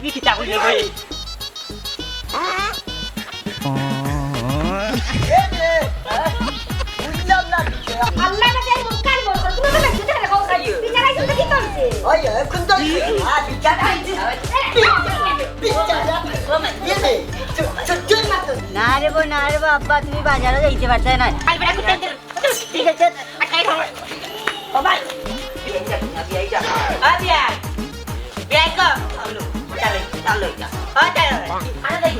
তুমি কি তা কইলে ভাই আল্লাহ কাছে মুকান বল তুমি তো দেখতে না খাও খাই বিচার আইছো তো কি করছে ওই এখন তো বিচার আইছে না রে বই না রে বাবা তুমি বাজারে যাইতে পারতে না আলবেড়া কুতে ঠিক আছে আকাই ধর ও ভাই আদিয়া বেগো আলো চলে চলো যা চলো আরে দেই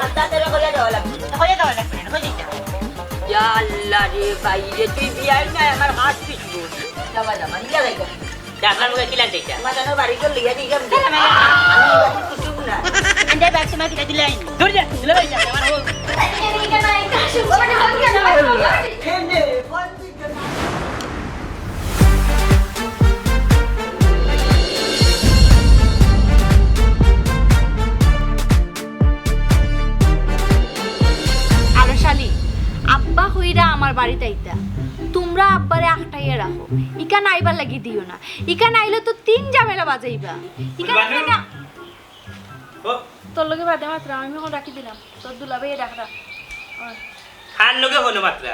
আস্তে করে করে দাও লাগবে করে দাও লাগবে করে দিটা ইয়া আল্লাহ রে ভাই রে তুই বিয়াই না আমার হাত পিছু যাবা যাবা নিয়া যাইগা ডাকলাম মুখে কিলা দিতা মাদানো বাড়ি করে লিয়া দিগা আমি বাড়ি কুটুম না এন্ডে ব্যাগ সময় কিটা দিলাই ধর যা দিলে ভাই আমার হল এদিকে না কাশু মানে হল গিয়া না কেনে বলবি কেন আরে শালি আব্বা হইরা আমার বাড়িতে আইতা তোমরা আব্বারে আটটাইয়া রাখো ইকান আইবার লাগি দিও না ইকান আইলে তো 3 ঝামেলা বাজাইবা ইকান না ও তোর লগে বাদে মাত্র আমি এখন রাখি দিলাম তোর দুলাবে ডাকরা খান লগে হলো মাত্রা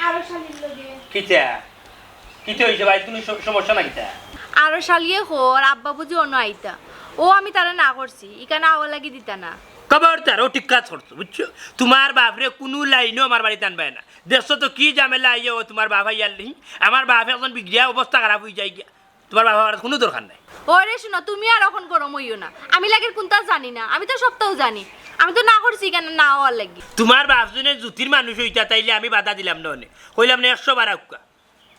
আরো শালির লগে কিতা কিতা হইছে ভাই তুমি সমস্যা না কিতা আরো শালিয়ে হোর আব্বা বুঝি অন্য আইতা ও আমি তারা না করছি ইকান আওয়া লাগি দিতা না খবরদার ও ঠিক কাজ করছো বুঝছো তোমার বাপরে কোনো লাইনও আমার বাড়িতে আনবে না দেখছো তো কি ঝামেলা আইয়ে ও তোমার বাবা ইয়ার নেই আমার বাপ এখন বিগড়িয়া অবস্থা খারাপ হয়ে যায় গিয়া তোমার বাবা আর কোনো দরকার নাই ওরে শুনো তুমি আর এখন গরম হইও না আমি লাগের কোনটা জানি না আমি তো সবটাও জানি আমি তো না করছি কেন না হওয়ার লাগি তোমার বাপজনে জুতির মানুষ হইতা তাইলে আমি বাধা দিলাম না অনেক কইলাম না 100 বার আউকা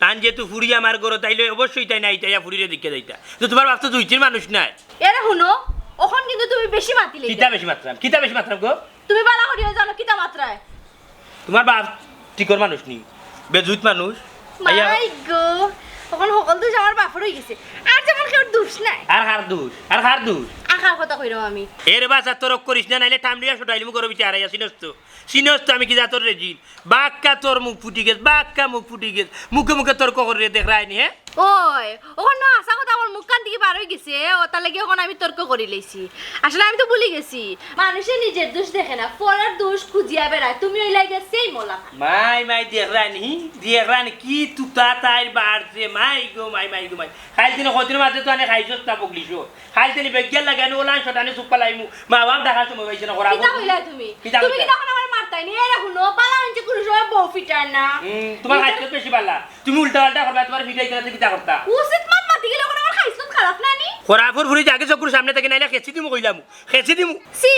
তান যেহেতু ফুড়ি আমার গরো তাইলে অবশ্যই তাই না ইতাইয়া ফুড়িরে দিকে যাইতা তো তোমার বাপ তো জুতির মানুষ নাই এরে শুনো ওখন কিন্তু তুমি বেশি মাতিলে কিতা বেশি মাত্রাম গো তুমি বালা করিও জানো কিতা মাত্রায় তোমার বাপ ঠিকর মানুষ নি বেজুত মানুষ আইয়া মাই গো ওখন সকল দোষ আমার বাপর হয়ে গেছে আর যেমন কেউ দোষ নাই আর হার দোষ আখার কথা কইরাম আমি এর বাসা তরক করিস না নাইলে টাইম দিয়া ছটাইলি মুখ করবি আড়াইয়া সিনস্ত আমি কি যা তোর রেজিল বাক্কা তোর মুখ ফুটি গেছ মুখে মুখে তর্ক করে দেখ রায়নি হ্যাঁ ওই ওখন না আসা কথা আমার মুখ কান থেকে বার হয়ে গেছে ও তার লাগি ওখন আমি তর্ক করে লইছি আসলে আমি তো ভুলে গেছি মানুষে নিজের দোষ দেখে না পরের দোষ খুঁজিয়া বেড়ায় তুমি ওই লাগে সেই মোলা মাই দেখ রানি কি তুতা তাইর বাড়ছে মাই গো মাই খাইল দিন কদিন মাঝে তো আনে খাইছস না পগলিছ খাইল দিন বেজ্ঞান লাগানো ওলান ছটানে চুপ পালাইমু মা বাপ দেখা সময় পাইছে না করা কিতা কইলা তুমি তুমি কি তখন আমার মারতাই নি এরা হুনো পালা হইছে কোন সময় বউ ফিটার না তোমার খাইছস বেশি পালা তুমি উল্টা করবা তোমার ভিডিও দিতে কিতা করতা উচিত মাত মাতি গেলে ওখানে আমার খাইছত খারাপ না নি খরাফুর ফুরি জাগে চকুর সামনে থেকে নাইলে খেছি দিমু কইলাম সি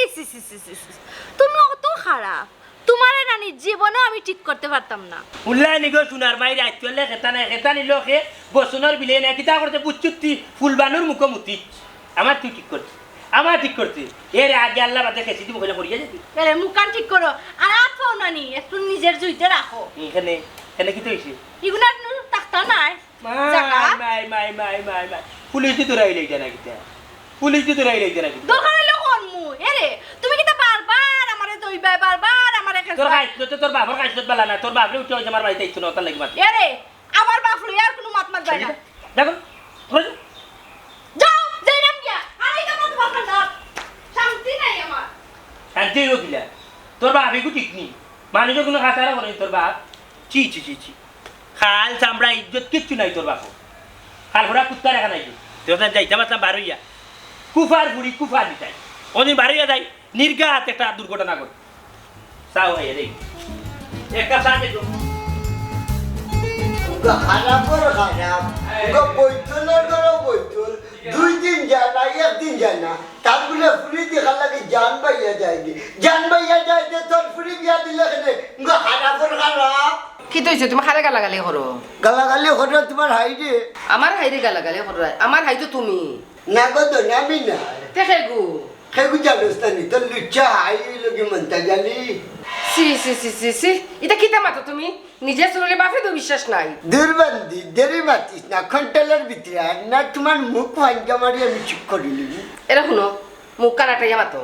তুমি অত খারাপ তোমারে নানি জীবনও আমি ঠিক করতে পারতাম না উল্লাই নিগো সোনার মাইরে আইতলে খেতা নিল খে বসনের বিলে না কিতা করতে বুচ্চুতি ফুলবানুর মুখমুতি আমার তুই ঠিক করতে এর আগে আল্লাহ বাদে খেছি দিমু কইলাম করিয়া যেতি আরে মুখান ঠিক করো আর আতো নানি একটু নিজের জুইতে রাখো এখানে কি হইছে ইগুলা তাকতা নাই মাই পুলিশ দি তোরাই লইতে না কিতা দরকার হইলো কোন মু এরে তুমি কিতা বারবার আমারে দইবাই বারবার আমারে তোর খাইছত তোর বাপর খাইছত বালা না তোর বাপরে উঠে আমার বাড়িতে আইছ না তার লাগি মাত এরে আমার বাপ লই আর কোনো মাত যায় না দেখো যাও যাইরাম গিয়া আরে তো মত বাপ না শান্তি নাই আমার শান্তি হইব কিলা তোর বাপ এগু ঠিক নি মানুষের কোনো খাতারা করে তোর বাপ চি খাল চামড়া ইজ্জত কিচ্ছু নাই তোর বাপ খাল ঘোড়া কুত্তা রেখা নাই তোর যাইতে মাতলাম বারইয়া কুফার দিতাই ওদিন বারইয়া যাই নির্ঘাত একটা দুর্ঘটনা করে চাও ভাইয়া রে একটা সাথে খারাপ বৈতলের ঘরে বৈতল 2 দিন যায় না 1 দিন যায় না তার বলে ফুরি দেখা লাগে জান বাইয়া যায় যে তোর ফুরি বিয়া দিলে কেনে খারাপ কি তৈছে তুমি খারে গালাগালি করো গালাগালি হলো তোমার হাইরে আমার হাইরে গালাগালি করো আমার হাই তো তুমি না গো তো নামি না দেখে গো খেগু জানোস্তানি তোর লুচ্চা হাই লগে মন্তা গালি সি এটা কিতা মাতো তুমি নিজে শুনলে বাপে তো বিশ্বাস নাই দুর্বন্ধি দেরি মাতিস না কন্ট্রোলের ভিতরে আর না তোমার মুখ ভাঙ্গা মারি আমি চুপ করিলি এরা শুনো মুখ কানাটাইয়া মাতো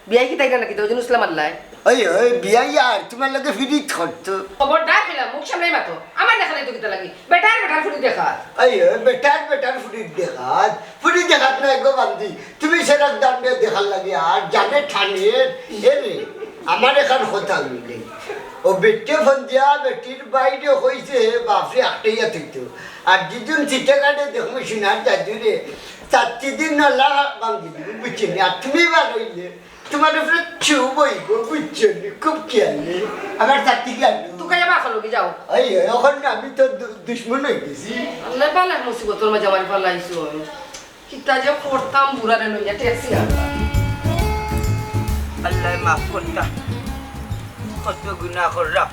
বিয়াই কি তাই নাকি তো ইসলাম আল্লাহ ওই বিয়া আর তোমার লাগে ফিরিত করতো খবরদার খেলাম মুখ সামলাই মাতো আমার দেখা নাই তো কিতা লাগি বেটার ফুটি দেখা বেটার ফুরি দেখাত না গো বান্দি তুমি সেরক দাঁড়িয়ে দেখার লাগে আর জানে ঠানের এরে আমার এখান কথা হইলে ও বেটে ফোন দিয়া বেটির বাইরে হয়েছে বাপরে একটাইয়া থাকতো আর যেদিন চিঠা কাটে দেখো সিনার জাজুরে 4 দিন নলা বাঙ্গি দিব বুঝছেন আর তুমি ভালো হইলে তোমার উপরে ছুবই গো বুঝছেন খুব খেয়ালে আমার 4 কি আনলো তুই কাজে বাসা লগি যাও এখন আমি তো দুশ্মন হয়ে গেছি আল্লাহ পালা মুসিবতর মাঝে আমার পালাইছো কিতা যে করতাম বুড়ারে লইয়া ট্যাক্সি আল্লাহ মাফ করতা কত গুনাহ করলাম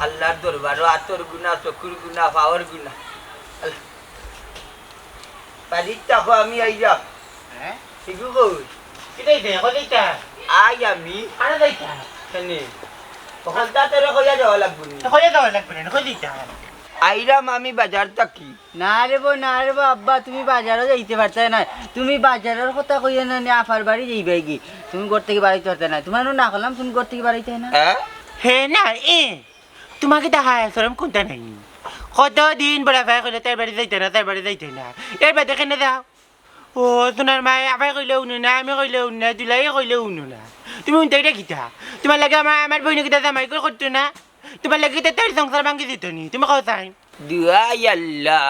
আল্লাহর দরবারও আতর গুনাহ চকুর গুনাহ পাওয়ার গুনাহ বাড়ির টাকা আমি আইয়া হ্যাঁ শিখু কই কিটাই দে কইতা আই আমি আরে যাইতা কেনে তখন তাতে কইয়া যাওয়া লাগবে কইয়া দাও লাগবে না কই দিতা আইরাম আমি বাজার থাকি না রে বউ আব্বা তুমি বাজারও যাইতে পারতে না তুমি বাজারের কথা কইয়া না আফার বাড়ি যাইবে কি তুমি ঘর থেকে বাড়িতে পারতে না তোমার না করলাম তুমি ঘর থেকে বাড়িতে না হ্যাঁ হে না তোমাকে দেখা সরম কোনটা নাই কতদিন বড় ভাই কইলে তার বাড়ি যাইতে না এর বাদে কেন যাও ও তোমার মায়ে আবাই কইলে উনু না আমি কইলে উনু না দুলাই কইলে উনু না তুমি উনতে কিতা তোমার লাগে আমার বইন কিতা জামাই কই করতো না তোমার লাগে তার সংসার ভাঙ্গি দিত নি তুমি কও চাই দুয়াই আল্লাহ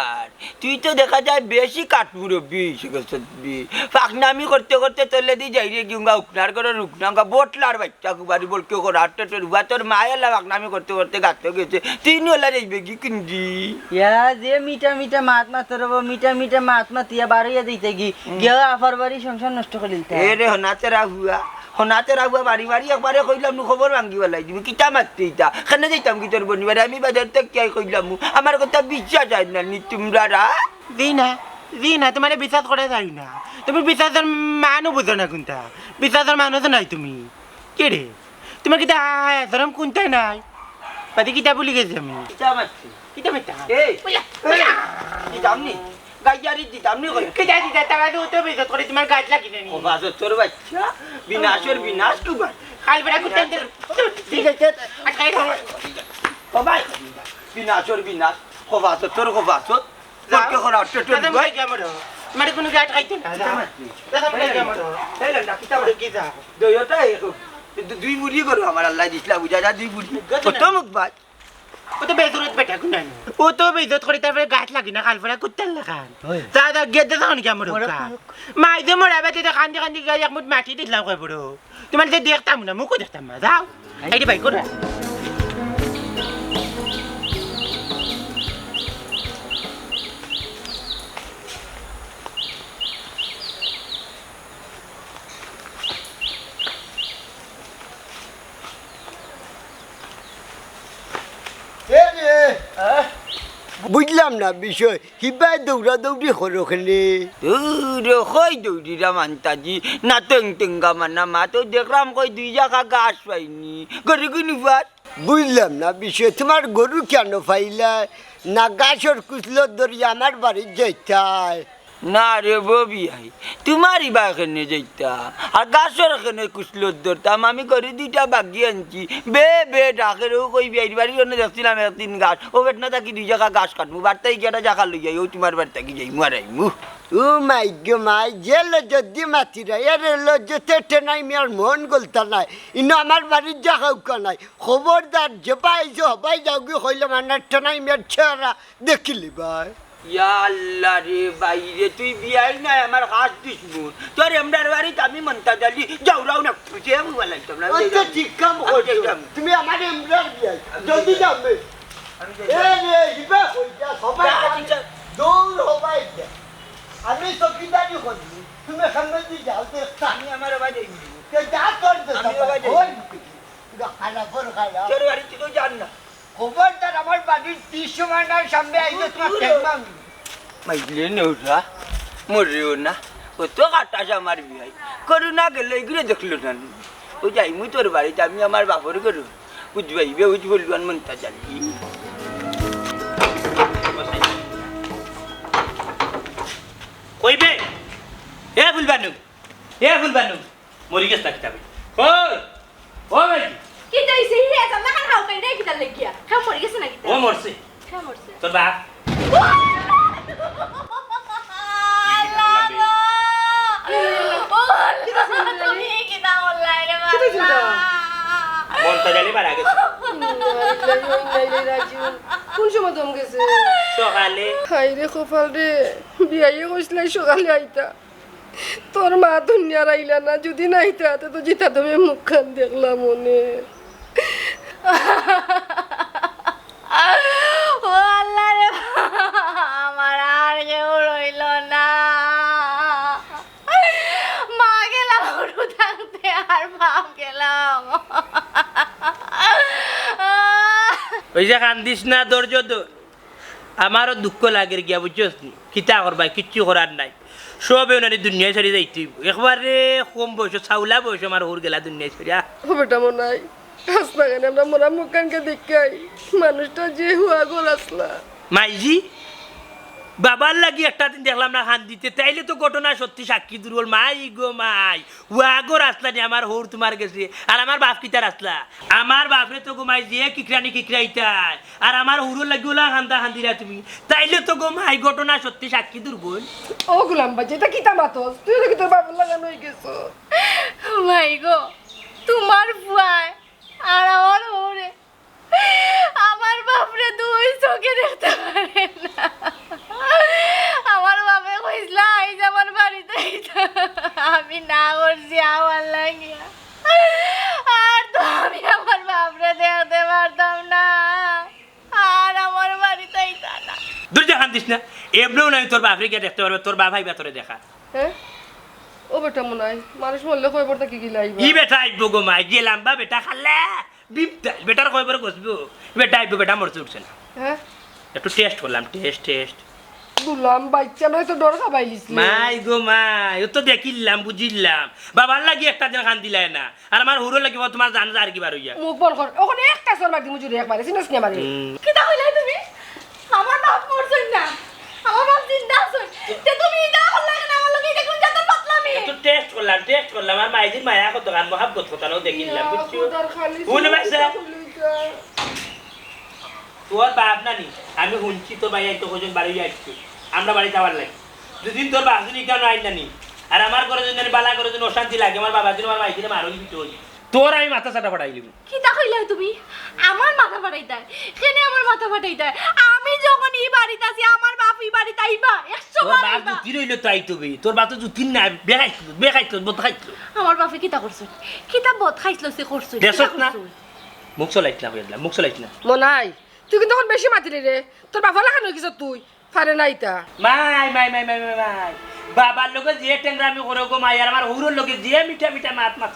তুই তো দেখা যায় বেশি কাঠমুরব্বি শিখবি ফাঁকনামি করতে করতে তোলে দি যাই রে গিউঙ্গা উকনার করে রুকনাঙ্গা বোটলার বাচ্চা কুবারি বল কেউ করে আটটা রুবা তোর মায়ের ফাঁকনামি করতে করতে গাতে গেছে তিন ওলা যাইবে কি কিনজি ইয়া যে মিঠা মাত মাতরব মিঠা মাত মাতিয়া বাড়িয়া দিতে গিয়া আফার বাড়ি সংসার নষ্ট করে দিতে এ রে হনাতে রাহুয়া বাড়ি বাড়ি একবারে কইলাম নু খবর ভাঙ্গি বেলাই দিবি কিতা মারতে ইতা কেন যাইতাম কি তোর বনিবারে আমি বাজার থেকে কে কইলাম আমার কথা বিশ্বাস হয় না নি তোমরা দি না তোমার বিশ্বাস করে যাই না তুমি বিশ্বাসের মানুষ বুঝো না কোনটা বিশ্বাসের মানুষ নাই তুমি কে রে তোমার কিতা সরম কোনটা নাই বাদি কিতা বলি গেছি আমি কিতা মারতে কিতা মেটা এই দিতাম নি গাইয়ারি দিতাম নি কই কিতা দিতা টাকা দিও তো বিশ্বাস করে তোমার গাছ লাগি না ও বাজো তোর বাচ্চা বিনাশের বিনাশ তুই কাল বেড়া কুত্তেন ঠিক আছে আটকাই ও ভাই বিনাশের বিনাশ ও বাজো তোর ও বাজো তোকে করা আটটা দাদা ভাই কেমন মানে কোনো গাছ খাইতে না দাদা ভাই কেমন এই লাগা কিতা তাহলে কি যা দইটা দুই বুড়ি করো আমার আল্লাহ দিছলা বুঝা যা দুই বুড়ি কত মুখ বাজ ও তো বেজরত বেটা কোন নাই ও তো বেজত করে তারপরে গাছ লাগি না কাল বেড়া কুত্তেন লাগান দাদা গেদ দাও নি কেমন মাই দে মরা বেতে কান্দি কান্দি গাছ এক মুঠ মাটি দিলাম কই বড় তোমার যে দেখতাম না মুকো দেখতাম না যাও এইটি ভাই করো বুঝলাম না বিষয় হিবাই দৌড়াদৌড়ি করো ওখানে কই দৌড়িরা মানতাজি না টেঙ্গা মানা মা তো দেখলাম কই দুই জায়গা গাছ পাইনি গরু কিনি পাত বুঝলাম না বিষয় তোমার গরু কেন পাইলা না গাছের কুচলো দরিয়া আমার বাড়ির যাইতাই না রে ববি আই তোমারই বা এখানে যাইতা আর গাছের এখানে কুচলোর ধরতাম আমি করে দুইটা বাগি আনছি বে ডাকেরও কই বিয়ারি বাড়ি জন্য দেখছিলাম একদিন গাছ ও বেট না থাকি দুই জায়গা গাছ কাটবো বার্তাই গিয়ে জায়গা লই যাই ও তোমার বাড়ি থাকি যাই মারাই মু ও মাই গো মাই যে লজ্জত দি মাতিরা এর লজ্জতে টেনাই মিয়ার মন গলতা নাই ইনো আমার বাড়ির জায়গা নাই খবরদার যে পাইছো হবাই যাও গিয়ে হইলে মানে টেনাই মিয়ার ছেড়া দেখিলি ভাই ইয়া আল্লাহ রে বাইরে তুই বিয়াই নাই আমার হাত দিসমু তোর এমডার বাড়িতে আমি মন্তা জালি যাওরাও না খুঁজে আমি বলাইতাম না ওই তো ঠিক কাম করছো তুমি আমার এমরার বিয়াই জলদি যাবে এ রে হিবা কই যা সবাই দৌড় হবাই যা আমি চকিদারি করি তুমি সামনে দিয়ে যাও দেখতা আমি আমার বাড়ি কে যা তোর দে আমি বাড়ি ওই খালা পর খালা তোর বাড়িতে তো জান না খবরদার আমার বাড়ির 30 মাইনার সামনে আইলে তোমার ঠেকবাম মাইলে নেউরা মরেও না ও তো কাটাস আমার বিয়াই করুণা গেল এগুলো দেখলো না ও যাই মুই তোর বাড়িতে আমি আমার বাপর করু বুঝবাইবে বুঝ বলবান মনটা জানি কইবে এ ফুলবানু মরি গেছ কিতাবে কই ও ভাই কি তাইছে হি এটা না খাও কাই রে কিতা লাগিয়া খাও মরে গেছে নাকি ও মরছে খাও মরছে তোর বাপ তুমি কিতা বললাই রে মনটা জানি মারা গেছে কোন সময় দম গেছে সকালে হাই রে কপাল রে বিয়াইয়ে কইসলাই সকালে আইতা তোর মা দুনিয়ার আইলা না যদি না আইতা তো জিতা তুমি মুখখান দেখলাম মনে ও আল্লাহ রে আমার আর কেউ রইল না মা গেলাম ওটু থাকতে আর বাপ গেলাম ওই যে কান্দিস না ধৈর্য ধর আমারও দুঃখ লাগে গিয়া বুঝছস নি কিতা করবা কিচ্ছু করার নাই সব এনারি দুনিয়ায় ছাড়ি যাইতে একবারে কম বয়স চাউলা বয়স আমার হুর গেলা দুনিয়ায় ছাড়িয়া ও বেটা মনাই হাসনা কেন আমরা মোরা মুখখানকে দেখাই মানুষটা যে হুয়া গোল আসলা মাইজি বাবার লাগি একটা দিন দেখলাম না খান দিতে তাইলে তো ঘটনা সত্যি সাক্ষী দুর্বল মাই গো মাই ওয়াগো রাস্তা নি আমার হোর তোমার গেছে আর আমার বাপ কিতা রাস্তা আমার বাপরে তো গোমাই যে কিকরানি কিকরাইতাই আর আমার হুরুর লাগি ওলা খান্দা খান্দিরা তুমি তাইলে তো গোমাই ঘটনা সত্যি সাক্ষী দুর্বল ও গুলাম বাজি এটা কিতা মাতস তুই কি তোর বাবার লাগানো হয়ে গেছ মাই গো তোমার বুয়ায় আর আমার ওরে আমার বাপরে দুই চোখে দেখতে পারে না আমার বাপে কইছিল আইজ আমার বাড়িতে আমি না করছি আমার লাগিয়া আর তো আমি আমার বাপরে দেখতে পারতাম না আর আমার বাড়িতে আইতা না দুর্জা খান্দিস না এমনিও নাই তোর বাপরে গিয়ে দেখতে পারবে তোর বাবাই বেতরে দেখা হ্যাঁ ও বেটা মনাই মানুষ মরলে কই পড়তা কি লাইবা ই বেটা আইব গোমাই গেলাম বা বেটা খালে বিপতাল বেটার কয় পরে গসবো বেটা আইব বেটা মরতে উঠছে না হ্যাঁ একটু টেস্ট করলাম টেস্ট গুলাম বাচ্চা নয় তো ডর খাবাইলিস মাই গো মাই ও তো দেখিলাম বুঝিলাম বাবার লাগি একটা দিন খান দিলাই না আর আমার হুরো লাগিব তোমার জান আর কি বার হইয়া মুখ বল কর ওখানে একটা সর মার দিমু জুরি একবারে সিনাস নি আমারে কিতা কইলাই তুমি আমার বাপ মরছই না আমার বাপ জিন্দা আছে তে তুমি এটা হল লাগে না আমার লগে এটা কোন জাতের পাতলামি একটু টেস্ট করলাম আর মাইজির মায়া কত গান মহাব্বত কথা নাও দেখিলাম বুঝছো শুনে পাইছে তোর বাপ নানি আমি শুনছি তোর ভাই তো কজন বাড়ি যাচ্ছি আমরা বাড়ি যাওয়ার লাগে দুদিন তোর বাপ যদি কেন আইন নানি আর আমার ঘরে যদি বালা করে যদি অশান্তি লাগে আমার বাবা যদি আমার মাইজিরে মারো দিতে হই তোর আমি মাথা চাটা ফাটাইলিম কিতা কইলাই তুমি আমার মাথা ফাটাইতা কেনে আমার মাথা ফাটাইতা আমি যখন এই বাড়িতে আছি আমার বাপ এই বাড়িতে আইবা 100 তোর বার বাপ আইবা জুতি রইল তো আইতো বে তোর বাপ তো জুতি না বেখাইতো বোধ খাইতো আমার বাপে কিতা করছুন কিতা বদ খাইছলো সে করছুন দেশত না মুখ চলাইতলা হইলা মুখ চলাইতলা মনাই তুই কিন্তু এখন বেশি মাতিলি রে তোর বাবা লাগানো কিছু তুই পারে নাইতা মাই বাবার লগে যে টেংরামি করে গো মাই আর আমার হুরোর লগে যে মিঠা মাত মাত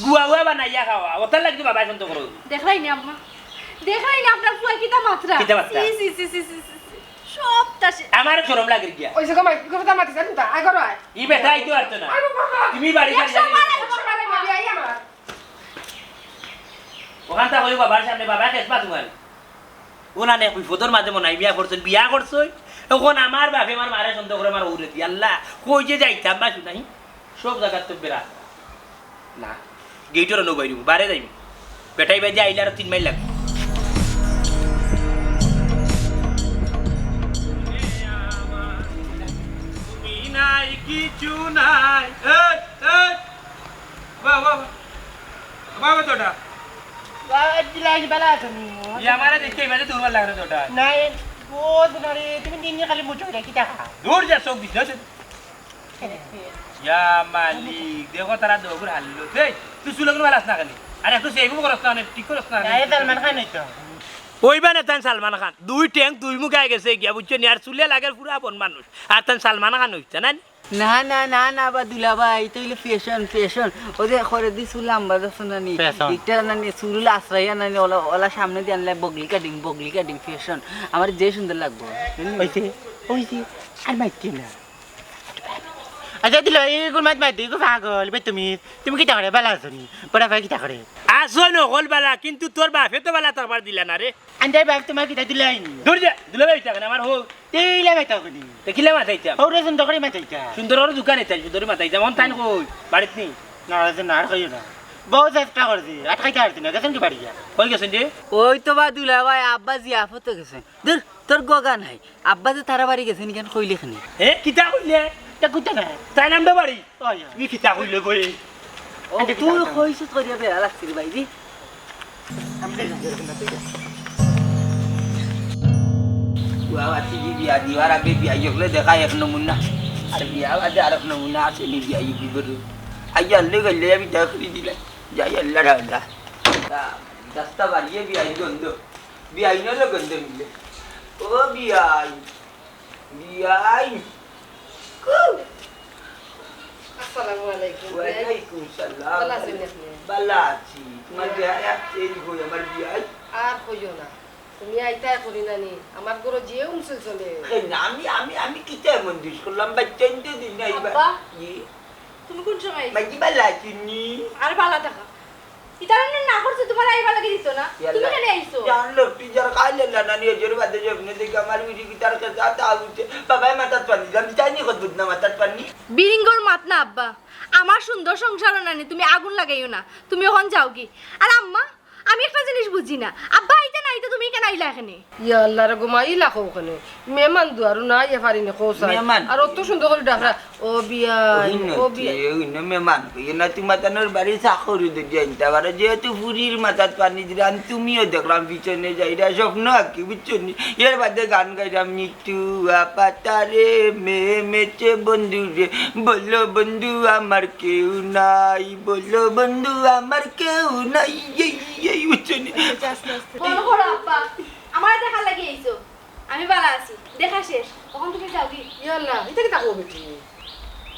গুয়া বানাইয়া খাওয়া ওটার লাগি বাবা এখন তো করো দেখাই না আম্মা দেখাই না আপনার ফুয়া কিতা মাত্রা কিতা মাত্রা? সি সব তাসে আমার শরম লাগে গিয়া ওই যে গমাই কি কথা মাতিছ না আই করো আই ই বেটা আইতো আর তো না তুমি বাড়ি যাই ওখানটা হইব বাবার সামনে বাবা কেসবা তোমার ওনা নে বিপদর মাঝে মনে হয় বিয়া করছই এখন আমার বাপে আমার মারে সন্দেহ করে আমার উড়ে দি আল্লাহ কই যে যাইতাম বা শুনাই সব জায়গা তো বেড়া না গেইটর নবাই দিব বারে যাইব বেটাই বাই যে আইলে আর 3 মাইল লাগবে তুমি নাই কিছু নাই বাবা তোটা দিলাই বালা তুমি আমারে দেখে মানে তোমার লাগলো তোটা নাই ও দিনারে তুমি দিন খালি মুচো রে কি টাকা দূর যা সব দিছ ইয়া মালিক দেখো তারা দৌড় হারলো তুই সুলগ্ন বালাস না কেন আরে একটু সেভ করছ না ঠিক করছ না নাই সালমান খান হইতো ওইবা না তান সালমান খান দুই ট্যাঙ্ক দুই মুখ আগে গেছে গিয়া বুঝছো নি আর চুলে লাগে পুরা বন মানুষ আর তান সালমান খান হইছে না না বা দুলা ভাই তো হইলো ফ্যাশন ওদের করে দি চুল আম্বা দছো নানি একটা নানি চুল আশ্রয়া নানি ওলা সামনে দিয়ে আনলে বগলি কাটিং ফ্যাশন আমার যে সুন্দর লাগবো ওইছে আর মাইতি না আচ্ছা দিল এইগুলো মাইতি গো পাগল বে তুমি কি করে বালা আছনি বড় ভাই কি করে আসো নহল বালা কিন্তু তোর বাপে তো বালা তোর দিলা না রে আন্দার বাপ তোমার কি দিলাই দূর যা দুলা ভাই থাকে আমার হো তেইলা মাইতা কনি দেখিলে মাথাইতাম ওরে সুন্দর করে মাইতা সুন্দর দোকানে তাই সুন্দর মাথাইতাম অন তাই কই বাড়িত নি না না আর কইও না বহু চেষ্টা করছি আটকাইতে পারছি না গেছেন কি বাড়ি যা কই গেছেন যে ওই তো বা দুলা ভাই আব্বা জিয়াফত গেছে দূর তোর গগা নাই আব্বা যে তারা বাড়ি গেছে নিকেন কইলে খানি হে কিতা কইলে তা কুত্তা না তাই নামবে বাড়ি ওই কি কিতা কইলে বই ও তুই কইছিস করিয়া বেয়া লাগছিল ভাইজি Wawati biya diwara be biya yokle dekha ek namuna ar biya ada araf namuna ase ni biya yuki beru ayya le galle bi dakhri dila jaya Allah rada ta dasta bariye biya gondo biya ino lo gondo mile o biya আসসালামু আলাইকুম wa alaikum salam ভালো আছেন আপনি? balati mar biya ya teri go ya mar biya আর কইও না তুমি আইতা করি নানি আমার ঘরে যে উমসে চলে আমি কিতা মন্দির করলাম বাচ্চাইতে দিন না আব্বা? তুমি কোন সময় আইছো? মাজি balati ni আর ভালো থাকা ইতারানে না করছে তোমার আইবা লাগি দিত না তুমি কেন আইছো जान लो टीचर काय लेला ना नहीं जरूर बात जब ने देखा हमारी वीडियो की तरह के साथ आउते बाबा मातात पानी जब चाइनी खुद बुदना मातात पानी বিরিঙ্গর মাত না আব্বা আমার সুন্দর সংসার নানি তুমি আগুন লাগাইও না তুমি ওখান যাও কি আর আম্মা আমি একটা জিনিস বুঝি না আব্বা আইতে না আইতে তুমি কেন আইলা এখানে ইয়া আল্লাহ রে গোমা ইলা কো ওখানে মেহমান দুয়ারু না ইয়া পারিনি কোসা মেহমান? আর অত সুন্দর করে ডাকরা ও বিয়া ও বিয়া ini memang ini tu mata nur bari sakur itu dia entah bara dia tu furir matat pani jiran tumiyo দেখলাম পিছনে যাইরা স্বপ্ন কি বিচনি এর বাদে গান গাইরাম নিতু আপাতারে মেচে বন্ধু রে বলো বন্ধু আমার কেউ নাই বলো বন্ধু আমার কেউ নাই এই বিচনি বলো করো আব্বা আমার দেখা লাগি আইছো আমি ভালো আছি দেখা শেষ তখন তুমি যাও কি ইয়া আল্লাহ এটা কি তাকো বেটি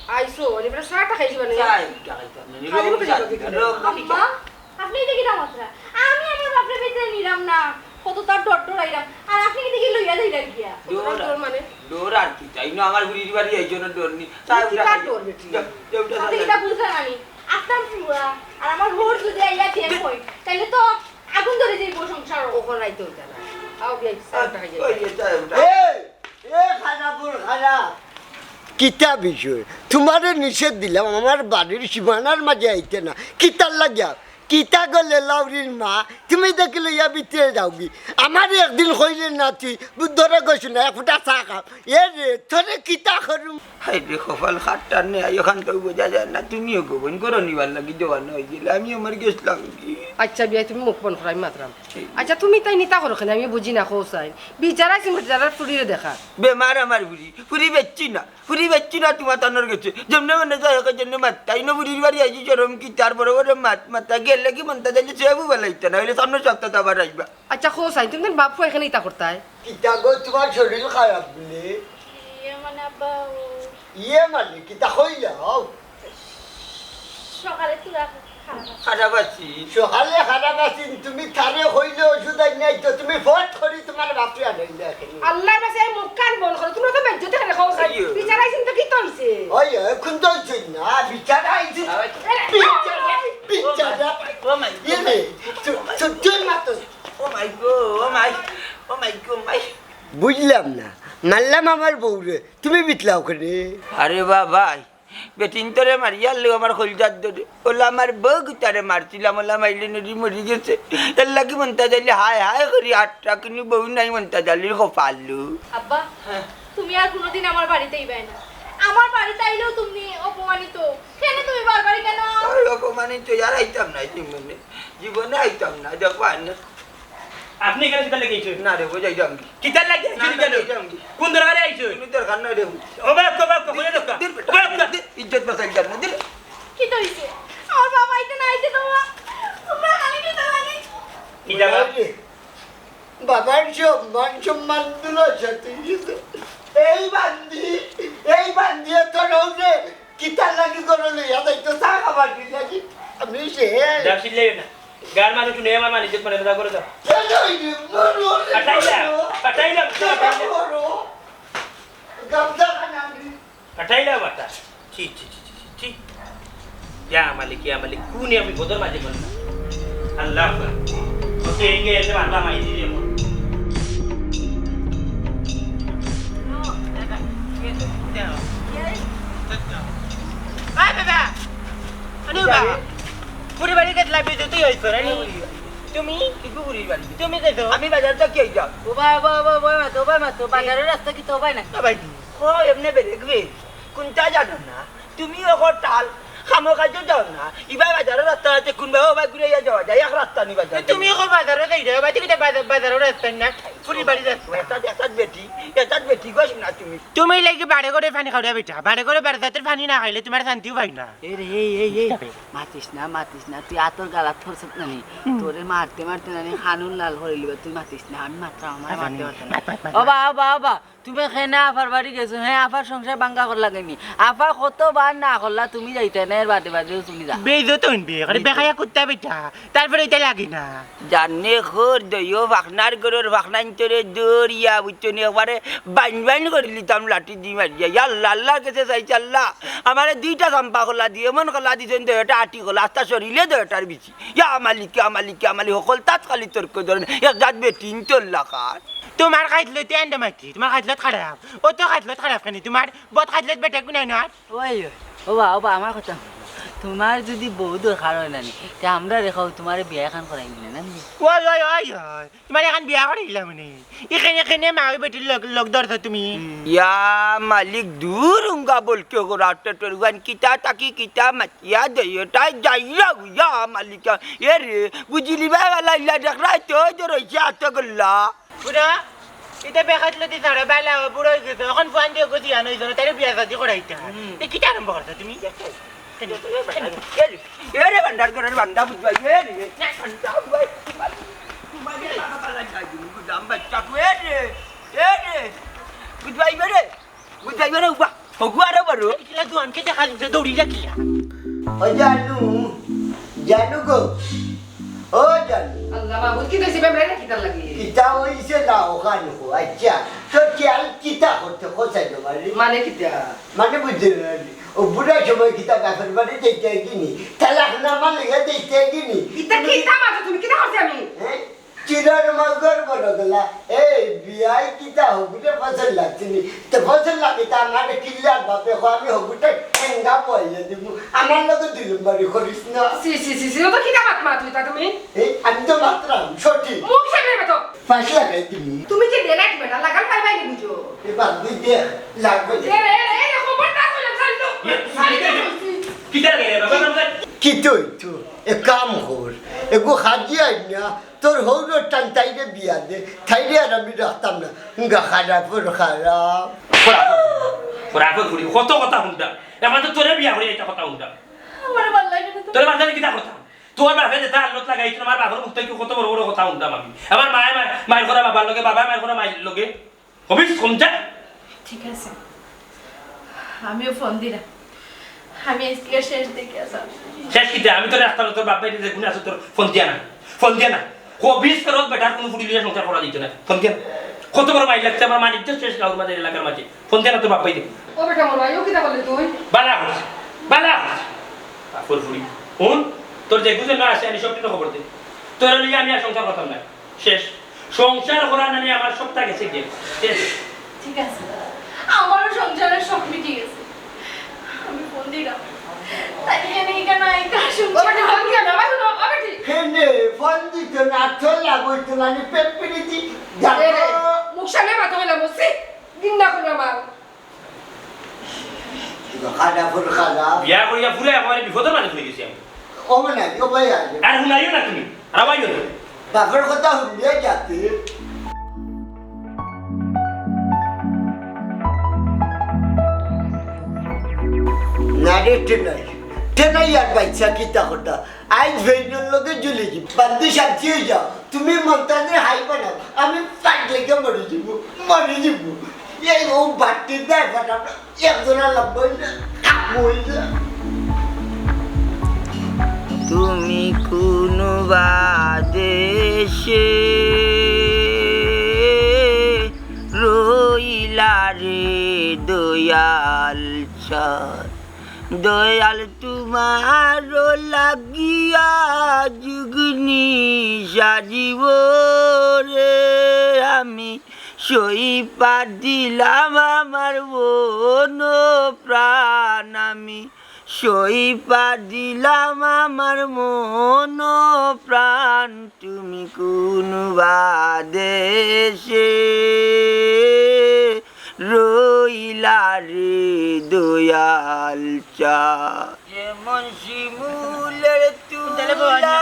আইসো অনি বড় সাটা খাইছি মানে চাই গাইতাম আম্মা আপনি এটা কি দামাত্রা আমি আমার বাপরে বেঁচে নিলাম না কত তার ডর ডর আইরাম আর আপনি কি দেখি লইয়া যাইরা গিয়া তোর মানে ডোর আর কি চাই না আমার গুড়ির বাড়ি এই জন্য ডোর নি তাই কি কার ডোর বেটি? আপনি এটা বুঝলেন আমি আপনার ফুয়া আর আমার হোর যদি আইয়া দিয়ে কই তাইলে তো আগুন ধরে যাইব সংসার ওখানে আইতো এটা না আও বিয়া সাটা খাইছি খারা কিতা বিষয় তোমারে নিষেধ দিলাম আমার বাড়ির সীমানার মাঝে আইতে না কিতার লাগিয়া কিতা গলে লাউরির মা তুমি দেখলে ইয়া ভিতরে যাওগি আমার একদিন কইলে না তুই বুদ্ধরে গেছো না এক ফুটা চা খাও এ রে তোরে কিতা করুম হাই রে কপাল খাটটার নে এখান তো বোঝা যায় না তুমিও গোবন করো নিবার লাগি জওয়ান হয়ে গেলে আমি আমার গেছিলাম কি আচ্ছা বিয়া তুমি মুখ বন করাই মাত্রাম আচ্ছা তুমি তাই নিতা করো কেন আমি বুঝি না কোসাই বিচারা সিমটারা ফুড়িরে দেখা বেমার আমার ফুরি বেচছি না তোমার তানোর গেছে যেমনে মনে যায় ওকে জন্য মাত তাই না বুড়ির বাড়ি আইছি চরম কি তারপরে ওরে মাতা গেলে কি মনটা যাইলে সেবু বেলাইতে না হইলে সামনে সপ্তাহ আবার আসবা আচ্ছা কোসাই তুমি বাপ ফুয়া এখানে ইতা করতাই কিতা গো তোমার শরীর খারাপ বলে মানে আব্বা ইয়ে মানে কিতা হইলাও সকালে তুরা খারাপ আছি সকালে খারাপ আছেন তুমি তারে হইলে ওষুধ আই নাই তো তুমি ফট করি তোমার বাপরে আনাইলে এখানে আল্লাহর কাছে মুখ কান বন্ধ করো তুমি তো বেজ্জতে কেন কোসাই আইয়ো। বিচারা সিম তো কি তইছে ওই এখন তো হইছে না বিচারা আইছে বিচারা ও মাই ইয়ে রে তুই মাতো ও মাই গো বুঝলাম না মারলাম আমার বউরে তুমি বিতলাও করে আরে বাবা বেটিন তোরে মারিয়ার লো আমার খোলজার ধরে ওলা আমার বউ তারে মারছিলাম ওলা মাইলে নদী মরি গেছে এর লাগি মনটা যাইলে হায় করি আটটা কিন্তু বউ নাই মনটা জালির কপালু আব্বা তুমি আর কোনোদিন আমার বাড়িতে আইবে না আমার বাড়িতে আইলেও তুমি অপমানিত কেন তুমি বারবার কেন অপমানিত তো আর আইতাম না জীবনে আইতাম না দেখো না আপনি এখানে কিতা লেগে আইছো না রে বোঝাইতাম কি কিতা লাগে আইছো কেন কোন দরকারে আইছো তুমি তোর খান রে ওবা কই দক্কা ইজ্জত বাঁচাই যান না দিল কি তো হইছে আমার বাবা আইতে না আইতে তোমা তোমরা আমি কি তো লাগে কি জায়গা বাবার সম্মান দিল সাথে এই বান্দি তোর হচ্ছে কিতা লাগি করে লইয়া যাইতো চা খাবার কি লাগি আমি সে দাসিলে না গার মানে শুনে আমার মানে ইজ্জত মানে দাদা করে দাও কাটাইলা কাটাইলা বাটা ছি ইয়া মালিক কোনি আমি বদর মাঝে বল আল্লাহ ওকে ইঙ্গে এসে বাবা মাই দিয়ে মন ফুরি বাড়ি গেছিলা বিজু তুই হইছ রে তুমি কিছু পুরীর বাড়ি তুমি গেছো আমি বাজার তো কে যাও ও ভাই মাতো বাজারের রাস্তা কি তো ভাই না ভাই ও এমনি বেরেকবে কোনটা জানো না তুমি ওর টাল খামো কাজও যাও না ইবা বাজারের রাস্তা আছে কোনবা ও বা ঘুরে যাওয়া যায় এক রাস্তা নি বাজার তুমি এখন বাজারে যাই যাও বাড়ি কিটা বাজারের রাস্তা না ফুরি বাড়ি যাচ্ছ এটা বেটি গোস না তুমি তুমি লাগি বাড়ে করে পানি খাওয়া বেটা বাড়ে করে বাড়াতের পানি না খাইলে তোমার শান্তিও পাই না এই মাতিস না তুই আতর গালাত ফরছত নানি তোরে মারতে নানি খানুন লাল হয়ে লিবা তুই মাতিস না আমি মাত্র আমার মারতে পারতাম বাবা তুমি খেনা আফার বাড়ি গেছো হ্যাঁ আফার সংসার বাঙ্গা কর লাগাইনি আফা কতবার না করলা তুমি যাইতে না এর বাদে তুমি যা বেজো তো বেখায়া কুত্তা বেটা তারপরে এটা লাগি না জানে খোর দইও ভাখনার গরুর ভাখনান তোরে দরিয়া বুঝছনি একবারে বাইন করে লিতাম লাঠি দি মারিয়া আল্লাহ আল্লাহর কাছে চাইছি আল্লাহ আমার দুইটা চাম্পা কলা দিয়ে এমন কলা দিছেন দইটা আটি কলা আস্তা সরিলে দইটার বিচি ইয়া মালিক সকল তাত খালি তর্ক ধরেন এক জাত বেটিন তোল্লা কার তোমার খাইতলে তেন্ডে মাইতি তোমার খাইতলে খারাপ ও তো খাইতলে খারাপ কেন তোমার বদ খাইতলে বেটা গুনাই না ওই বাবা আমার কথা তোমার যদি বউ দরকার হয় নানি তে আমরা রেখাও তোমার বিয়া খান করাই নিলে না ওই তোমার এখন বিয়া করে দিলাম মানে এখানে মা বেটির লোক ধরছ তুমি ইয়া মালিক দূর উঙ্গা বলকে রাতে টরগান কিতা তাকি কিতা মাতিয়া দইটা যাইয়া ইয়া মালিক এ রে বুঝলি বালা ইলা দেখরা তো রইছে আত গল্লা পুরা এটা বেখাতলে দি সারা বালা বুড়ো গেছে এখন ফোন দিয়ে গজি আনই জন্য তার বিয়া শাদি করাইতে এ কি আরম্ভ করছ তুমি এ রে ভান্ডার করার বান্দা বুঝবাই এ রে বান্দা বুঝবাই তোমাকে বাবা বালা যাই গুদাম বাচ্চা এ রে বুঝবাই রে উবা হগুয়ারে বড় কিলা দুয়ান কে দেখা দিতে দৌড়ি যা কিলা ও জানু গো ও জানু আল্লাহ মাহবুব কি কইছে বেমরা না কিতার লাগি কিতা হইছে না ওখানে হো আচ্ছা তো খেয়াল কিতা করতে কোথায় তোমারি মানে কিতা মানে বুঝতে ও বুড়া সময় কিতা গাছের বাড়ি দেখতে গিনি তালাক না মানে দেখতে গিনি ইতা কিতা মাঝে তুমি কিতা করছ আমি চিরার মগর বড় গলা এই বিয়াই কিতা হগুতে ফসল লাগছিনি তো ফসল লাগে তা আমার কিল্লার বাপে আমি হগুতে ঠেঙ্গা পয়সা দিব আমার লগে দিলুম বাড়ি করিস না সি ও তো কিতা মাত তুই তা তুমি এই আমি তো মাত্রাম সঠিক মুখ সামনে বেতো ফাঁসি লাগাই তুমি তুমি কি দেনাই বেটা লাগাল পাই পাই বুঝো এবার দুই দিয়ে লাগবে এ খবর না কইলাম চাইলো কিটা রে বাবা বাবা কি তুই তো এ কাম কর এগো হাজিয়া না তোর হৌর টান তাইরে বিয়া দে তাইরে আর আমি রাখতাম না গা খারাপ ফরাফর ফুরি কত কথা হুন্ডা এখন তো তোরে বিয়া হই এটা কথা হুন্ডা আমার ভালো লাগে না তোর বাজারে কিটা কথা তোর বাপে যেটা আল্লত লাগাইছিল আমার বাবার মুখ থেকে কত বড় বড় কথা হুন্ডা আমি আমার মায়ের করা বাবার লগে বাবা মায়ের করা মায়ের লগে হবিস কোনটা ঠিক আছে আমিও ফোন দিলাম আমি আজকে শেষ দেখে আসলাম শেষ কিটা আমি তোর রাস্তা তোর বাপ বাইরে যে গুণ আছে তোর ফোন দিয়া না হবিস করত বেটার কোনো ফুটি লিয়ে সংসার করা দিত না ফোন দিয়া কত বড় মাইল লাগছে আমার মানিক শেষ গাঁর মাঝে এলাকার মাঝে ফোন দিয়া না তোর বাপ বাইরে ও বেটা মন আইও কিতা বলে তুই বালা কাপড় ফুরি কোন তোর যে গুজে না আসে আমি সব কিছু খবর দে তোর লিগে আমি আর সংসার করতাম না শেষ সংসার করা না নিয়ে আমার সবটা গেছে গিয়ে শেষ ঠিক আছে আমারও সংসারের শখ মিটে গেছে আমি ফোন দিলাম তাই এখানে আইতা ও বেটা ফোন দিয়া না বাবা ও বেটি হেনে ফোন দিত না তোর লাগতো না আমি পেট পিড়িতি যাবো মুখ সামনে বাতো হইলাম বসে দিন না করে আমার খারাপ বিয়া করিয়া ফুলে আমার বিপদের মাঝে হয়ে গেছি আমি ও মানে ও ভাই আছে আর শুনাইও না তুমি রাবাইও না বাপের কথা শুনিয়ে যাতে না রে টেনাই আর বাচ্চা কিতা কথা আইজ ভেইনের লগে জ্বলে যাব বান্দি শান্তি হয়ে যাও তুমি মন্তানে হাই বানাও আমি পাট লেগে মরে যাব এই ও বাট্টি দেয় ফাটা একজনা লম্বই না তুমি কোনো বাদেশে রইলা রে দয়াল চাঁদ দয়াল তোমার লাগিয়া যুগনি সাজিব রে আমি সইপা দিলাম আমার বোন প্রাণ আমি সইপা দিলাম আমার মন প্রাণ তুমি কোন বাদেশে রইলা রে দয়াল চা যেমন শিমুলের তুলা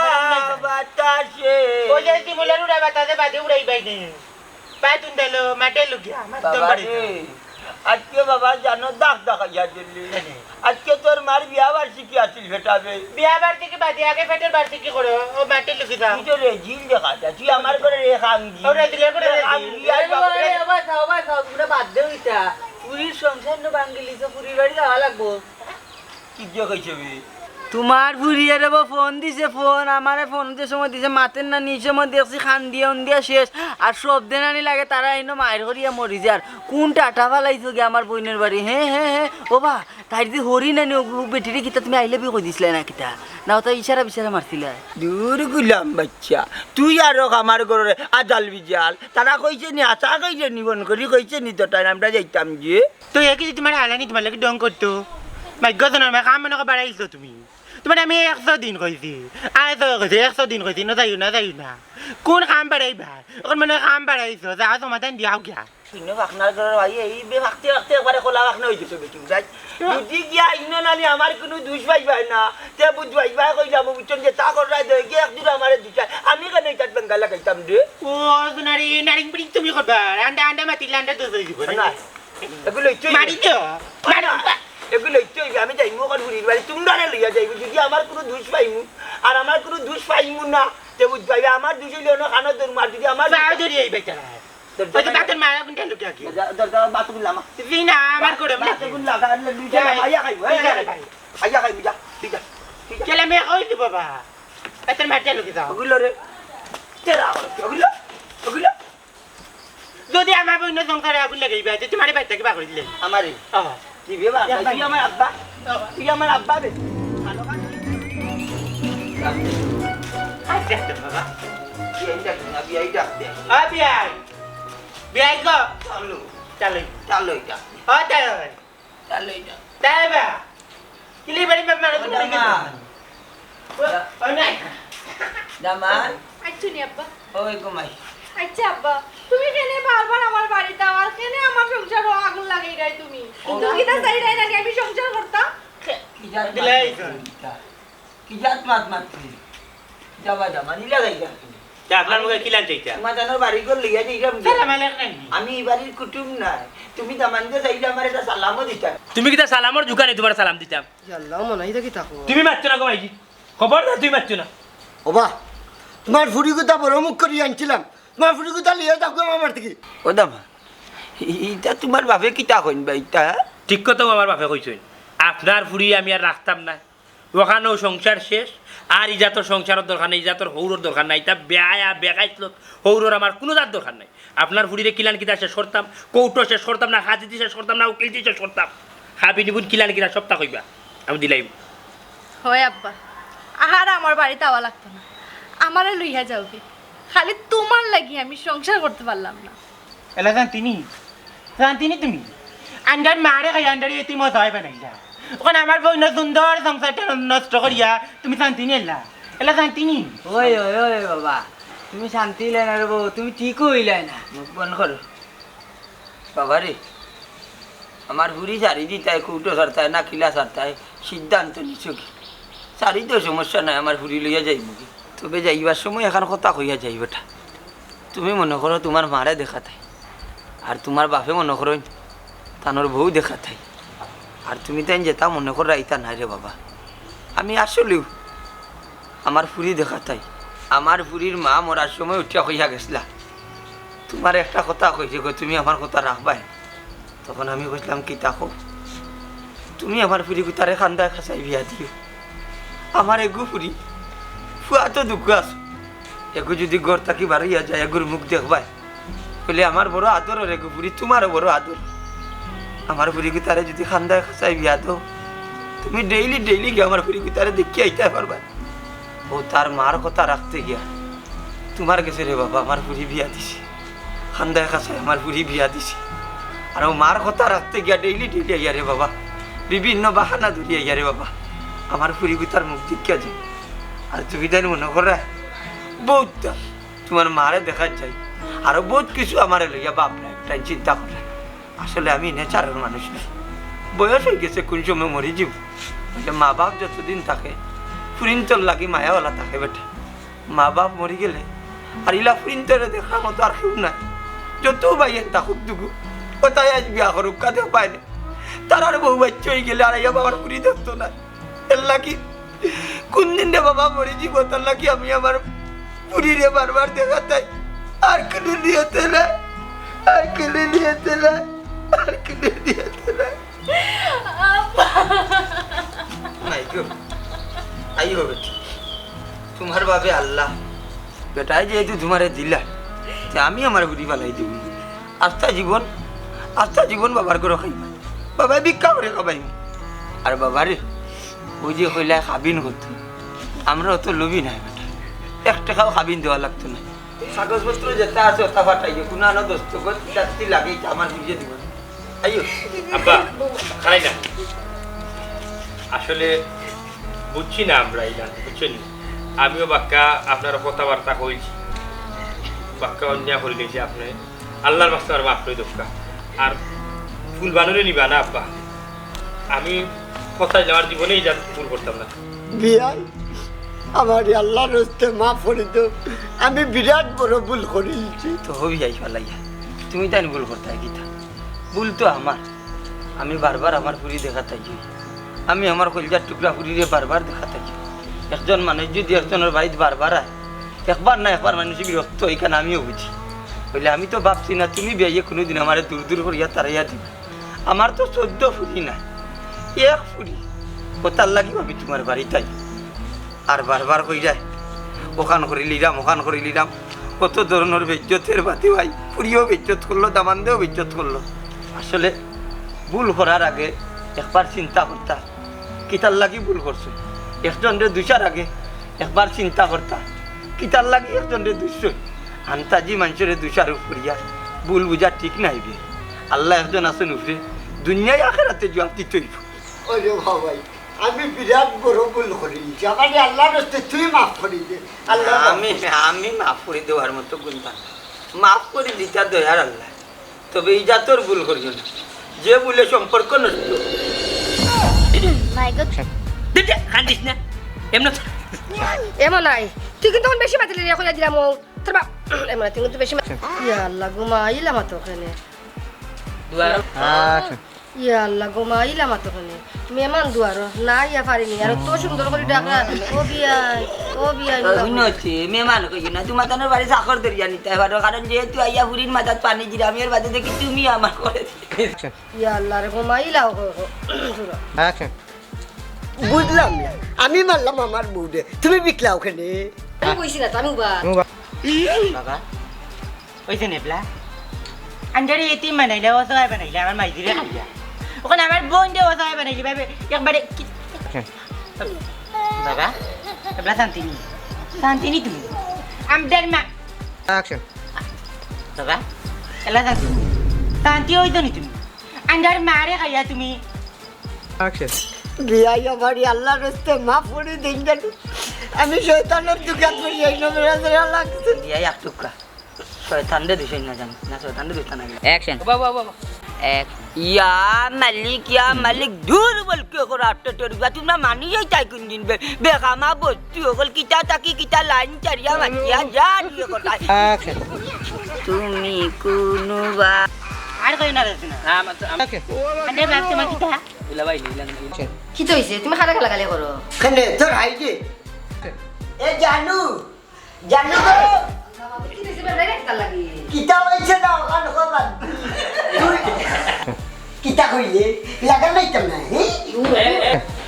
বাতাসে ওই যে শিমুলের উড়া বাতাসে বাদে উড়াই বাইনে পায় তুন্দালো মাঠে লুকিয়া মাতম বাড়ি আজকে বাবা জানো দাগ দেখাইয়া দিল্লি আজকে তোর মার বিয়া বার্ষিকী আছিল ভেটাবে বিয়া বার্ষিকী বাদে আগে পেটের বার্ষিকী করো ও মাঠে লুকি যাও তুই তো রেজিল দেখা যায় তুই আমার করে রেখা আঙ্গি ওরা দিলে করে তোমরা বাদ দেও ইটা পুরীর সংসার নো বাঙ্গিলিছে পুরীর বাড়ি যাওয়া লাগবো কি যে কইছে বে তোমার বুড়িয়ে দেবো ফোন দিছে ফোন আমারে ফোন দিতে সময় দিছে মাতের না নিচে মধ্যে দেখছি খান দিয়া শেষ আর সব দেনানি লাগে তারা এনে মায়ের করিয়া মরি যায় আর কোন টাটা ফালাইছো গে আমার বোনের বাড়ি হ্যাঁ ও বা তাই যদি হরি নানি বেটিরে কিতা তুমি আইলে বি কই দিছিলে না কিতা না তো ইশারা বিশারা মারছিলে দূর গুলাম বাচ্চা তুই আর আমার ঘরে আজাল বিজাল তারা কইছে নি আশা কইছে নিবন করি কইছে নি তো তাই আমরা যাইতাম যে তো একই যে তোমার হালানি তোমার লাগে ডং করতো ভাগ্যজনের মেয়ে কাম মনে বাড়াইছো তুমি তোমার আমি 100 দিন কইছি আয় তো কইছি 100 দিন কইছি না যাইও না কোন কাম বাড়াইবা ওখান মানে কাম বাড়াইছো যাও সমাধান দিয়াও গিয়া ইনো আপনার ঘরের ভাই এই বে ভাগতে একবারে খোলা রাখনা হই গেছে বেটি যাই যদি গিয়া ইনো নালি আমার কোনো দুষ পাইবাই না তে বুঝবাই ভাই কইলাম বুঝছেন যে তা কর রাই দেই এক দুটা আমারে দিছা আমি কেন এটা বেঙ্গালা কইতাম রে ও নারী বিড়ি তুমি করবা আন্ডা মাতিলে আন্ডা দোষ হয়ে যাবে না এগুলো ইচ্ছাই মারি তো এগুলো ইচ্ছাই আমি যাইমু কোন বুড়ির বাড়ি তোমরা লইয়া যাইবো যদি আমার কোনো দুষ পাইমু আর আমার কোনো দুষ পাইমু না তে বুঝবাই আমার দুষ হইলো না খানা দর মার যদি আমার যাও ধরি এই বেচারা ওই তো বাতের মারা কোনটা লুকিয়া কি দরকার বাতুল লামা জিনা আমার করে বাতুল লাগা দুইটা আইয়া খাইবো আইয়া খাইবো যা ঠিক আছে চলে মে ওই দি বাবা বাতের মারতে লুকি যাও ওগুলো রে তেরা ওগুলো যদি আমার বইন সংসারে আগুন লাগাইবা যে তোমার বাইর থেকে বাগড়ি দিলে আমারে কি বেবা তুই আমার আব্বা বে ভালো কাজ আচ্ছা তো বাবা কি এইটা না বিয়াই ডাকতে বিয়াই গো চালু চলো এটা ও চলো এটা দাইবা কিলি বাড়ি মে মারো তুমি ও নাই দামান আচ্ছা নি আব্বা ওই ঘুমাই আচ্ছা আব্বা তুমি কেনে বারবার আমার বাড়িতে আর কেনে আমার সংসার আগুন লাগাই রাই তুমি তুমি কি তা চাই রাই নাকি আমি সংসার করতাম কি জাত মাত যাবা নিলা যাইবা আপনার মুখে কিলান চাইতা তোমার জানার বাড়ি ঘর লইয়া যাইলাম সালাম আলাইকুম আমি এই বাড়ির কুটুম নাই তুমি দামান দিয়ে যাইলে আমার এটা সালামও দিতা তুমি কিতা সালামর দোকানে তোমার সালাম দিতাম আল্লাহ মনে হয় কি থাকো তুমি মারছো না কমাইছি খবর না তুমি মারছো না ওবা তোমার ফুড়িগুতা বড় মুখ করি আনছিলাম তোমার ফুড়িগুতা লিয়ে যাও আমার থেকে ও দামা এইটা তোমার বাপে কিতা কইন বা এইটা ঠিক কথা আমার বাপে কইছেন আপনার ফুড়ি আমি আর রাখতাম না ওখানেও সংসার শেষ আর ইজাতর সংসারের দরকার নেই ইজাতর হৌরর দরকার নাই তা বেকাইছিল হৌরর আমার কোনো যার দরকার নাই আপনার ফুড়িরে কিলান কিতা শেষ করতাম কৌটো শেষ করতাম না হাজিতি শেষ করতাম না উকিলতি শেষ করতাম হাবি নিবুন কিলান কিনা সপ্তাহ কইবা আমি দিলাইব হয় আব্বা আর আমার বাড়িতে আওয়া লাগতো না আমারে লইয়া যাওবে খালি তোমার লাগি আমি সংসার করতে পারলাম না এলা জানতিনি তুমি আন্ডার মারে খাই আন্ডার এতি মজা হয় বানাইলা ওখানে আমার বইন সুন্দর সংসারটা নষ্ট করিয়া তুমি জানতিনি এলা জানতিনি ওই বাবা তুমি শান্তি হইলে না রে বউ তুমি ঠিক হইলে না মুখ বন্ধ করো বাবা রে আমার বুড়ি শাড়ি দিতায় কৌটো সারতায় না কিলা সারতায় সিদ্ধান্ত নিছ কি শাড়ি তো সমস্যা নাই আমার বুড়ি লইয়া যাইব কি তবে যাইবার সময় এখন কথা কইয়া যাইবটা তুমি মনে করো তোমার মারে দেখা তাই আর তোমার বাপে মনে করো তানোর বউ দেখা তাই আর তুমি তাই যেতা মনে করো রাইতা নাই রে বাবা আমি আসলেও আমার ফুরি দেখা তাই আমার ফুরির মা মরার সময় উঠিয়া কইয়া গেছিলা তোমার একটা কথা কইছে গো তুমি আমার কথা রাখবাই তখন আমি কইলাম কি তাকো তুমি আমার ফুরি কুতারে খান্দায় খাসাই বিয়া দিও আমার এগু ফুরি ফুয়া তো দুঃখ আছো এগু যদি ঘর থাকি বাড়িয়া যায় এগুর মুখ দেখবাই বলে আমার বড় আদর এগু ফুরি তোমারও বড় আদর আমার ফুরি কুতারে যদি খান্দায় খাসাই বিয়া দাও তুমি ডেইলি গিয়ে আমার ফুরি কুতারে দেখি আইতে পারবা ও তার মার কথা রাখতে গিয়া তোমার কাছে রে বাবা আমার ফুরি বিয়া দিছি খান্দায় খাসায় আমার ফুরি বিয়া দিছি আর ও মার কথা রাখতে গিয়া ডেইলি আইয়া রে বাবা বিভিন্ন বাহানা ধরিয়া আইয়া রে বাবা আমার পরিবিতার মুখ দিকে যাই আর তুমি তাই মনে করে বহুতটা তোমার মারে দেখা যায় আরো বহুত কিছু আমার লইয়া বাপরা একটা চিন্তা করে আসলে আমি নেচারের মানুষ না বয়স হয়ে গেছে কোন সময় মরে যাব মা বাপ যতদিন থাকে ফুরিন্তর লাগি মায়াওয়ালা থাকে বেটা মা বাপ মরে গেলে আর ইলা ফুরিন্তরে দেখার মতো আর কেউ নাই যত ভাইয়ের থাকুক দুগু ও তাই আজ বিয়া করুক কাঁদেও পায় না তার আর বউ বাচ্চা হয়ে গেলে আর ইয়া বাবার ফুরি দেখতো না এর লাগি কোন দিন রে বাবা মরে যাব তার লাগি আমি আমার ফুরি রে বারবার দেখা তাই আর কেনে নিয়েতে না আর কেনে নিয়েতে না আর কেনে নিয়েতে না নাই গো আই হবে তোমার বাবে আল্লাহ বেটাই যেহেতু তোমারে দিলা যে আমি আমার বুড়ি পালাই দিব আস্থা জীবন বাবার করে খাইবা বাবাই ভিক্ষা করে খাবাই আর বাবারে ওই যে হইলা খাবিন করতো আমরা অত লোভি নাই বেটা 1 টাকাও খাবিন দেওয়া লাগতো না কাগজপত্র যেটা আছে ওটা ফাটাইও কোনো আনো দস্তখত যাত্রী লাগে আমার বুঝিয়ে দিব আইও আব্বা খাই না আসলে বুঝছি না আমরা এই গান বুঝছেন আমিও বাক্কা আপনার কথাবার্তা কইছি বাক্কা অন্যায় করে দিয়েছি আপনি আল্লাহর বাস্তে আর মাফ করে দোকা আর ফুল বানালে নিবা না আব্বা আমি কোথায় যাওয়ার জীবনেই যা ভুল করতাম না বিয়াই আমার আল্লাহর হস্তে মাফ করে দাও আমি বিরাট বড় ভুল করেছি তো হবি যাই পালাইয়া তুমি তাই ভুল করতে গীতা ভুল তো আমার আমি বারবার আমার পুরি দেখাতে যাই আমি আমার কলজার টুকরা পুরীরে বারবার দেখাতে যাই একজন মানুষ যদি একজনের বাড়িতে বারবার আয় একবার না একবার মানুষ বিরক্ত এখানে আমিও বুঝি বলে আমি তো ভাবছি না তুমি বিয়ে কোনোদিন আমার দূর দূর করিয়া তারাইয়া দিবে আমার তো 14 ফুরি না 1 ফুরি কোথার লাগিব আমি তোমার বাড়িতে আর বারবার কই যায় ওখান করে লিলাম কত ধরনের বেজ্জতের বাতি ভাই পুরিও বেজ্জত করলো দামানদেও বেজ্জত করলো আসলে ভুল করার আগে একবার চিন্তা করতা কিতার লাগি ভুল করছো একজনের দুইটার আগে একবার চিন্তা করতা কিতার লাগি একজনের দুইশো আন্তাজি মানুষের দুইটার উপরিয়া ভুল বুঝা ঠিক নাই বে আল্লাহ একজন আছেন উপরে দুনিয়ায় আখেরাতে জবাব দিতেই ওরে ভাই আমি বিরাট বড় ভুল করেছি আমার আল্লাহর হস্তে তুই মাফ করে দে আল্লাহ আমি মাফ করে দেওয়ার মতো গুণবান মাফ করে দিতা দয়ার আল্লাহ তবে এই জাতর ভুল করিও না যে ভুলে সম্পর্ক নষ্ট মাই গড দিতে কান্দিস না এমন এমন নাই তুই কিন্তু তখন বেশি মাতিলি রে কইয়া দিলাম তোর বাপ এমন তুই কিন্তু বেশি ইয়া আল্লাহ গোমা ইলাম তো ওখানে ইয়া আল্লাহ গোমা ইলাম তো ওখানে মেহমান দুয়ার না ইয়া পারিনি আর তো সুন্দর করে ডাকা ও বিয়াই উন্নতি মেহমান কই না তুমি মাতানোর বাড়ি চাকর দরিয়া নিতে পারো কারণ যেহেতু আইয়া ফুরির মাথাত পানি দিরা আমি এর বাদে দেখি তুমি আমার করে ইয়া আল্লাহ রে গোমা ইলাও বুঝলাম না আমি মারলাম আমার বউরে তুমি বিকলা ওখানে আমি কইছি না আমি বা বাবা ওইছে নেবলা আন্ডারে এতিম বানাইলে অসহায় বানাইলে আমার মাইজিরে খাইয়া ওখানে আমার বোন দিয়ে অসহায় বানাইলি ভাবে একবারে বাবা এবলা শান্তিনি তুমি আমদার মা বাবা এলা শান্তি হইতো নি তুমি আন্ডার মারে খাইয়া তুমি বিয়াই আমার আল্লাহর হস্তে মাফ করে দিন জানো আমি শয়তানের দোকান করে যাই না মেরা লাগছে দিয়াই এক টুকরা শয়তানরে দিছ না জানি না শয়তানরে দিছ না অ্যাকশন বাবা এক ইয়া মালিক দূর বল কে করে আটটা টরবা তোমরা মানি যাই তাই কোন দিন বেখামা বস্তু হল কিতা তাকি কিতা লাইন চারিয়া মাটিয়া যা দিয়ে কথা তুমি কোনবা আর কই না রে না আন্ডার বাপ তোমার কিতা ইলা ভাই ইলা কি তো হইছে তুমি খালা খালা করো খানে তোর হাইজে এ জানু গো কি দিছে বেরে রাখতা লাগি কিতা হইছে না ওখান খবর কিতা কইলে লাগা নাই তো না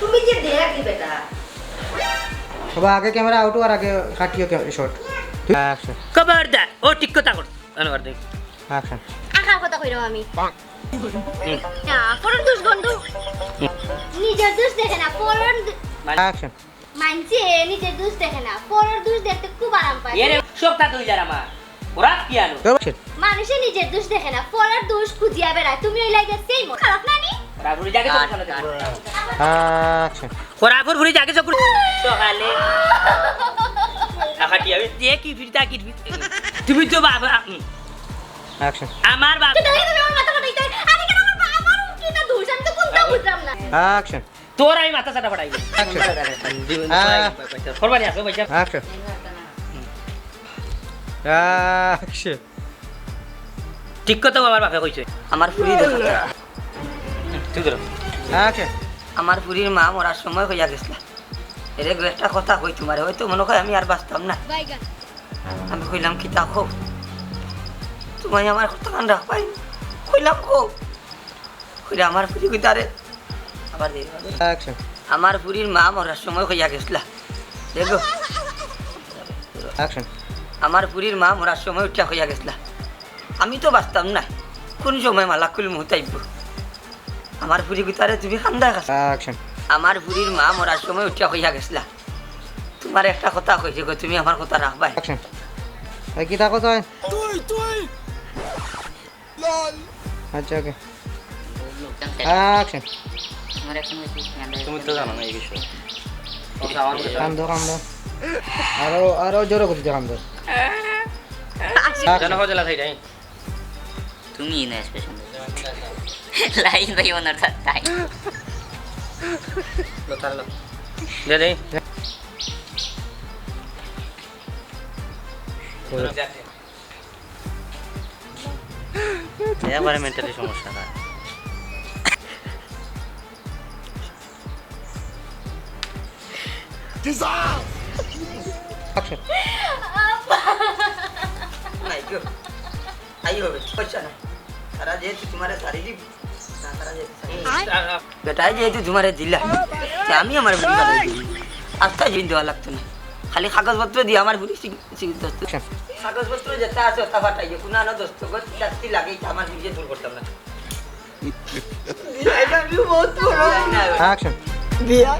তুমি যে দেখ কি বেটা বাবা আগে ক্যামেরা আউট আর আগে কাটিও শট অ্যাকশন খবরদার ও ঠিক কথা কর আনোয়ার দেখ অ্যাকশন আখার কথা কইরাম আমি না পরের দোষ গন্ধ নিজের দোষ দেখে না পরের অ্যাকশন মানছে নিজের দোষ দেখে না পরের দোষ দেখতে খুব আরাম পায় এর সবটা তুই যারা মা ওরা কি আনো মানুষে নিজের দোষ দেখে না পরের দোষ খুঁজিয়া বেড়ায় তুমি ওই লাগে সেই খারাপ না নি খরাফুরি জাগে সব চলে অ্যাকশন খরাফুর ফুরি জাগে সব সকালে আখাটি আমি যে কি ফিরতা কি তুমি তো বাবা অ্যাকশন আমার বাবা তুমি আমার মাথা ফাটাইতে আরে কেন আমার বাবার উল্টা দোষ আমি তো কোনটা বুঝলাম না অ্যাকশন তোর আমি মাথা চাটা পড়াই করবানি আসো ভাইয়া অ্যাকশন অ্যাকশন ঠিক কথা আমার বাপে কইছে আমার ফুরি দেখো তুই ধরো অ্যাকশন আমার ফুরির মা মরার সময় হইয়া গেছিলা এরে গো একটা কথা কই তোমার হয়তো মনে হয় আমি আর বাঁচতাম না বাইগা আমি কইলাম কি তা খো তুমি আমার কথা কান রাখ পাই কইলাম খো কইরা আমার ফুরি কইতারে আবার দে অ্যাকশন আমার ফুরির মা মরার সময় হইয়া গেছিলা দেখো অ্যাকশন আমার ফুরির মা মরার সময় উঠিয়া হইয়া গেছিলা আমি তো বাঁচতাম না কোন সময় মালাকুল মুহতাইব আমার ফুরি কইতারে তুমি খান্দা খাস অ্যাকশন আমার বুড়ির মা মরার সময় উঠিয়া হইয়া গেছিলা তোমার একটা কথা কইছে গো তুমি আমার কথা রাখবা অ্যাকশন এই কি তাকো তুই আচ্ছা ওকে অ্যাকশন তুমি তো জানো না এই বিষয়ে কাম দো আরো জোরে করতে কাম দো জানো হজলা থাই নাই তুমি না স্পেশাল লাইন ভাই ওনার তাই লতারলো দে দে একবারে মেন্টালি সমস্যা না অ্যাকশন নাই গো আই হবে পয়সা না তারা যেহেতু তোমারে সারি দিব না তারা যেহেতু বেটাই যেহেতু তোমারে দিলা তে আমি আমার বুড়ি ভালো আস্তা জিন দেওয়া লাগতো না খালি কাগজপত্র দিয়ে আমার বুড়ি দোস্ত কাগজপত্র যেটা আছে ওটা ফাটাই যে কোনো আনো দোস্ত যাচ্ছি লাগে আমার বুড়িয়ে দূর করতাম না অ্যাকশন বিয়া